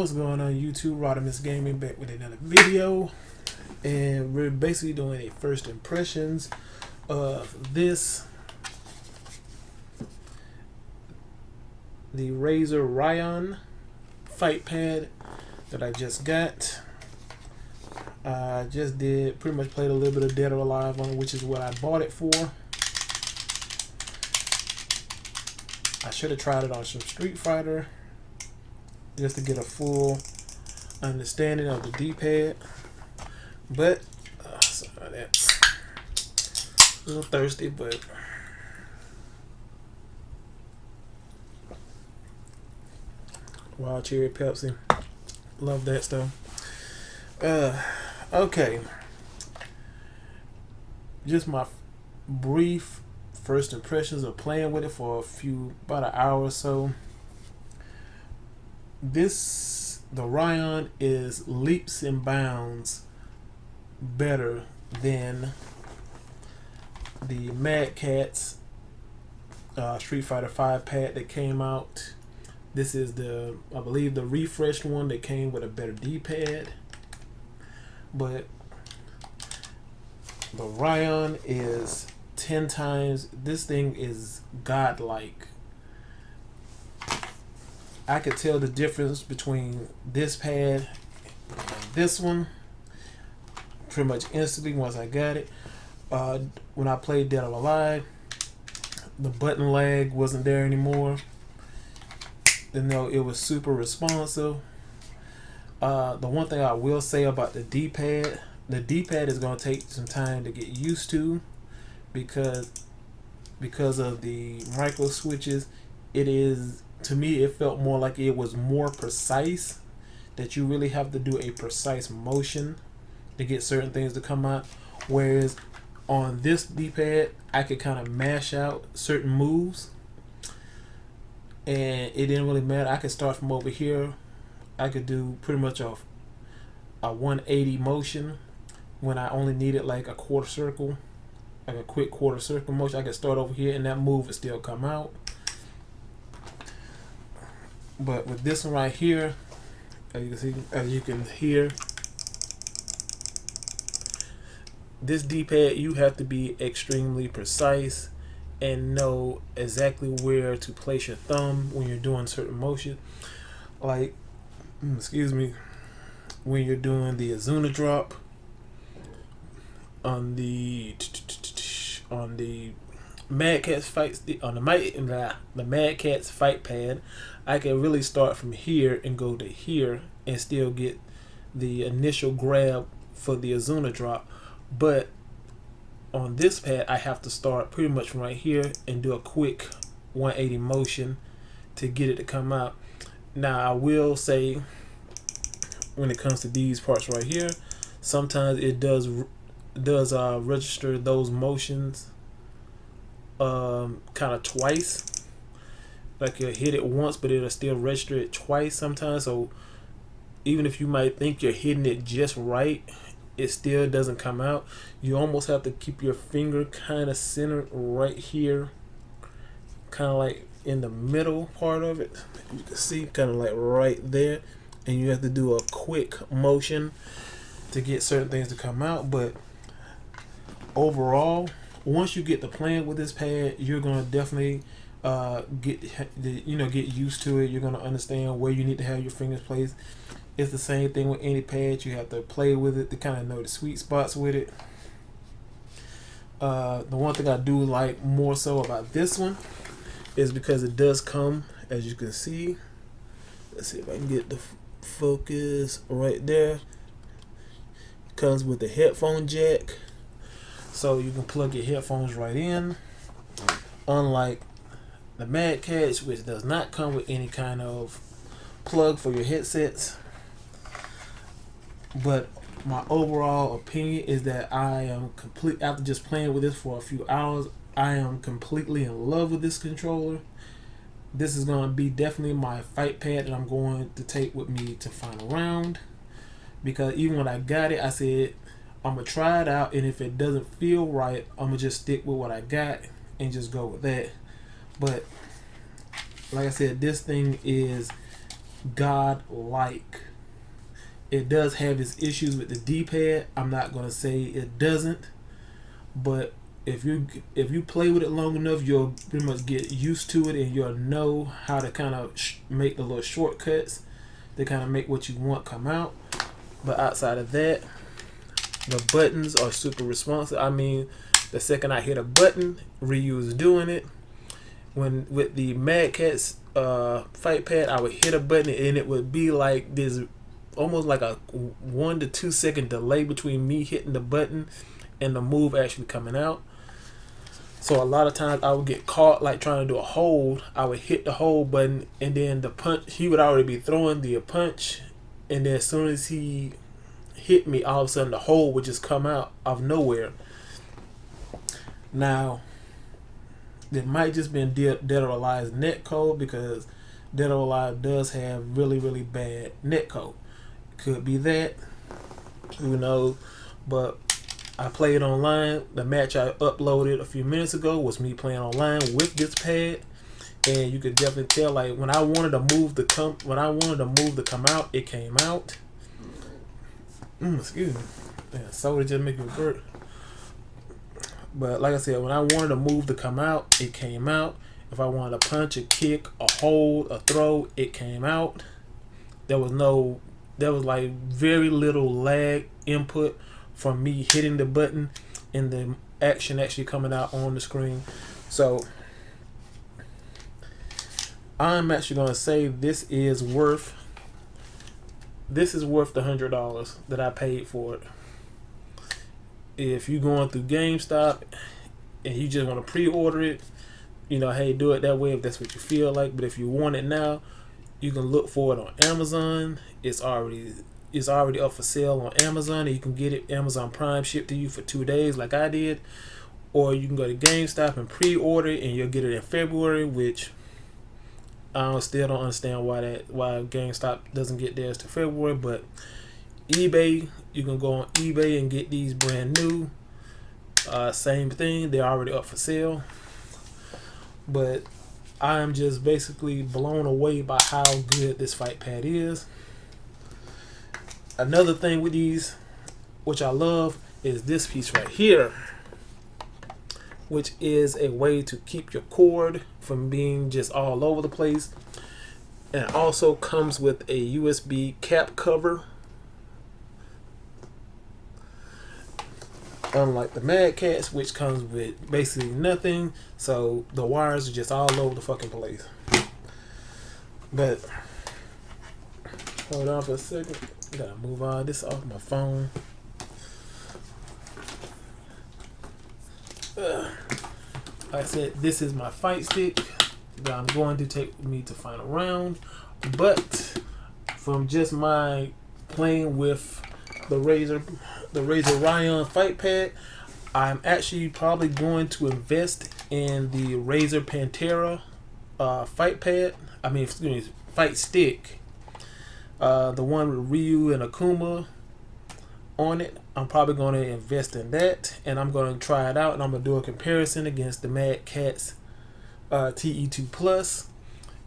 What's going on YouTube? Rodimus Gaming back with another video, and we're basically doing a first impressions of this, the Razer Raion fight pad that I just got. I just did pretty much played a little bit of Dead or Alive on it, which is what I bought it for. I should have tried it on some Street Fighter just to get a full understanding of the D-pad, but sorry that. A little thirsty, but wild cherry Pepsi, love that stuff. Okay, just my brief first impressions of playing with it for about an hour or so. The Raion is leaps and bounds better than the Mad Catz Street Fighter 5 pad that came out. This is I believe the refreshed one that came with a better D-pad, but the Raion is 10 times. This thing is godlike. I could tell the difference between this pad and this one pretty much instantly once I got it. When I played Dead or Alive, the button lag wasn't there anymore. You know, it was super responsive. The one thing I will say about the D-pad is going to take some time to get used to because of the micro switches. It is, to me, it felt more like it was more precise, that you really have to do a precise motion to get certain things to come out, whereas on this D-pad I could kind of mash out certain moves and it didn't really matter. I could start from over here. I could do pretty much a 180 motion when I only needed like a quarter circle, like a quick quarter circle motion. I could start over here and that move would still come out. But with this one right here, as you can hear, this D-pad, you have to be extremely precise and know exactly where to place your thumb when you're doing certain motion. Like, excuse me, when you're doing the Azuna drop on the Mad Catz fights, on the Mad Catz fight pad, I can really start from here and go to here and still get the initial grab for the Azuna drop. But on this pad, I have to start pretty much from right here and do a quick 180 motion to get it to come out. Now, I will say, when it comes to these parts right here, sometimes it does register those motions kind of twice. Like, you'll hit it once, but it'll still register it twice sometimes. So even if you might think you're hitting it just right, it still doesn't come out. You almost have to keep your finger kind of centered right here, kind of like in the middle part of it. You can see, kind of like right there, and you have to do a quick motion to get certain things to come out. But overall, once you get to playing with this pad, you're gonna definitely get used to it. You're gonna understand where you need to have your fingers placed. It's the same thing with any pad. You have to play with it to kind of know the sweet spots with it. The one thing I do like more so about this one is because it does come, as you can see. Let's see if I can get the focus right there. It comes with the headphone jack, so you can plug your headphones right in. Unlike the Mad Catz, which does not come with any kind of plug for your headsets. But my overall opinion is that I am after just playing with this for a few hours, I am completely in love with this controller. This is going to be definitely my fight pad that I'm going to take with me to final round, because even when I got it, I said I'm going to try it out, and if it doesn't feel right, I'm going to just stick with what I got and just go with that. But like I said, this thing is God-like. It does have its issues with the D-pad. I'm not gonna say it doesn't, but if you play with it long enough, you'll pretty much get used to it, and you'll know how to kind of make the little shortcuts to kind of make what you want come out. But outside of that, the buttons are super responsive. I mean, the second I hit a button, Ryu is doing it. When with the Mad Catz fight pad, I would hit a button and it would be like this, almost like a 1 to 2 second delay between me hitting the button and the move actually coming out. So a lot of times I would get caught like trying to do a hold. I would hit the hold button, and then the punch, he would already be throwing the punch, and then as soon as he hit me, all of a sudden the hold would just come out of nowhere. Now, it might just been Dead or Alive's netcode, because Dead or Alive does have really, really bad netcode. Could be that, who knows, but I played online. The match I uploaded a few minutes ago was me playing online with this pad, and you could definitely tell, like, when I wanted to move to come out, it came out. Excuse me. Man, soda just make me burp. But like I said, when I wanted to move to come out, it came out. If I wanted to punch, a kick, a hold, a throw, it came out. There was like very little lag input from me hitting the button and the action actually coming out on the screen. So I'm actually gonna say this is worth the $100 that I paid for it. If you're going through GameStop and you just want to pre-order it, hey, do it that way if that's what you feel like. But if you want it now, you can look for it on Amazon. It's already up for sale on Amazon, and you can get it Amazon Prime shipped to you for 2 days like I did. Or you can go to GameStop and pre-order it, and you'll get it in February, which I still don't understand why GameStop doesn't get theirs to February. But eBay, you can go on eBay and get these brand new. Same thing, they're already up for sale. But I'm just basically blown away by how good this fight pad is. Another thing with these, which I love, is this piece right here, which is a way to keep your cord from being just all over the place. And it also comes with a USB cap cover. Unlike the Mad Catz, which comes with basically nothing, so the wires are just all over the fucking place. But hold on for a second. Gotta move all this off my phone. Like I said, this is my fight stick that I'm going to take with me to final round. But from just my playing with the Razer Raion fight pad, I'm actually probably going to invest in the Razer Pantera fight stick. The one with Ryu and Akuma on it. I'm probably going to invest in that, and I'm going to try it out, and I'm going to do a comparison against the Mad Catz TE2 Plus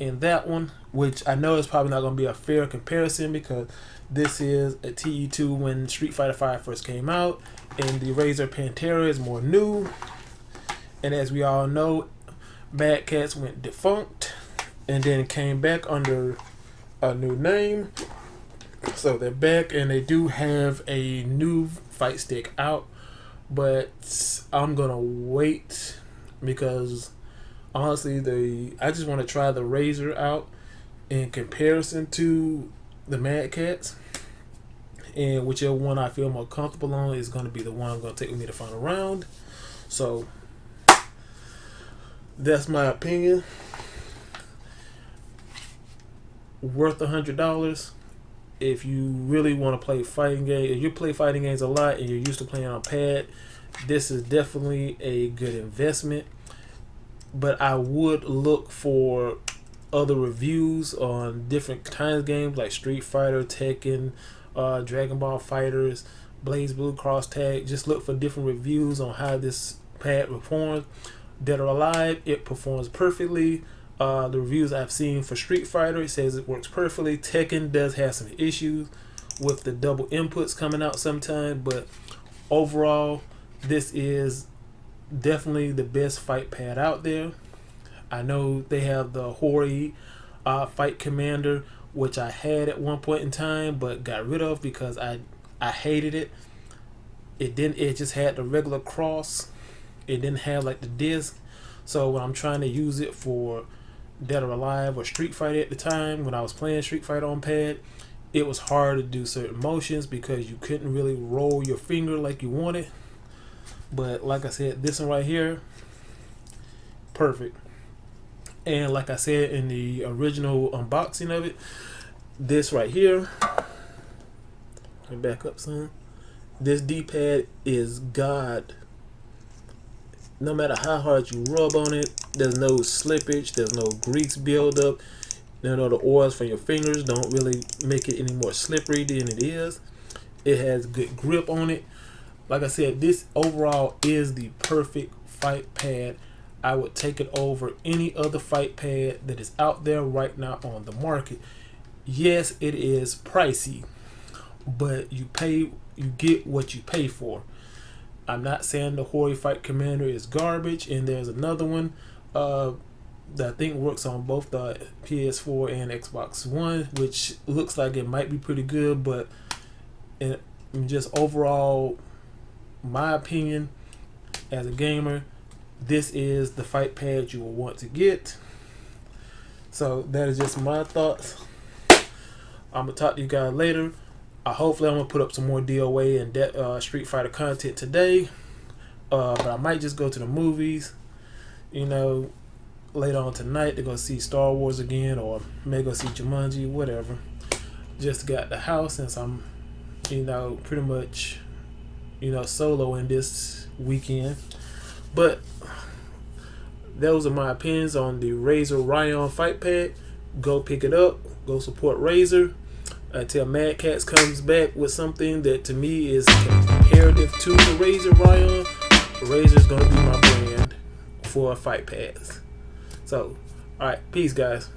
in that one, which I know is probably not going to be a fair comparison, because this is a TE2 when Street Fighter V first came out, and the Razer Pantera is more new. And as we all know, Mad Catz went defunct and then came back under a new name. So they're back, and they do have a new fight stick out, but I'm gonna wait, because honestly, I just want to try the Razer out in comparison to the Mad Catz, and whichever one I feel more comfortable on is going to be the one I'm going to take with me to final round. So that's my opinion. Worth $100 if you really want to play fighting games. If you play fighting games a lot and you're used to playing on pad, this is definitely a good investment. But I would look for other reviews on different kinds of games like Street Fighter, Tekken, Dragon Ball Fighters, Blaze Blue, Cross Tag. Just look for different reviews on how this pad performs. Dead or Alive, it performs perfectly. The reviews I've seen for Street Fighter, it says it works perfectly. Tekken does have some issues with the double inputs coming out sometime, but overall, this is definitely the best fight pad out there. I know they have the Hori Fight Commander, which I had at one point in time, but got rid of because I hated it. It just had the regular cross. It didn't have like the disc. So when I'm trying to use it for Dead or Alive or Street Fighter at the time, when I was playing Street Fighter on pad, it was hard to do certain motions because you couldn't really roll your finger like you wanted. But like I said, this one right here, perfect. And like I said in the original unboxing of it, this right here, let me back up some. This D-pad is God. No matter how hard you rub on it, there's no slippage, there's no grease buildup. You know, the oils from your fingers don't really make it any more slippery than it is. It has good grip on it. Like I said, this overall is the perfect fight pad. I would take it over any other fight pad that is out there right now on the market. Yes, it is pricey, but you get what you pay for. I'm not saying the Hori Fight Commander is garbage, and there's another one that I think works on both the PS4 and Xbox One, which looks like it might be pretty good, but in just overall, my opinion as a gamer, this is the fight pad you will want to get. So that is just my thoughts. I'm gonna talk to you guys later. Hopefully I'm gonna put up some more DOA and Street Fighter content today, but I might just go to the movies, you know, later on tonight to go see Star Wars again, or maybe go see Jumanji, whatever. Just got the house since I'm, you know, pretty much, you know, soloing this weekend. But those are my opinions on the Razer Raion fight pad. Go pick it up. Go support Razer until Mad Cats comes back with something that to me is comparative to the Razer Raion. Razer's gonna be my brand for fight pads. So, alright, peace guys.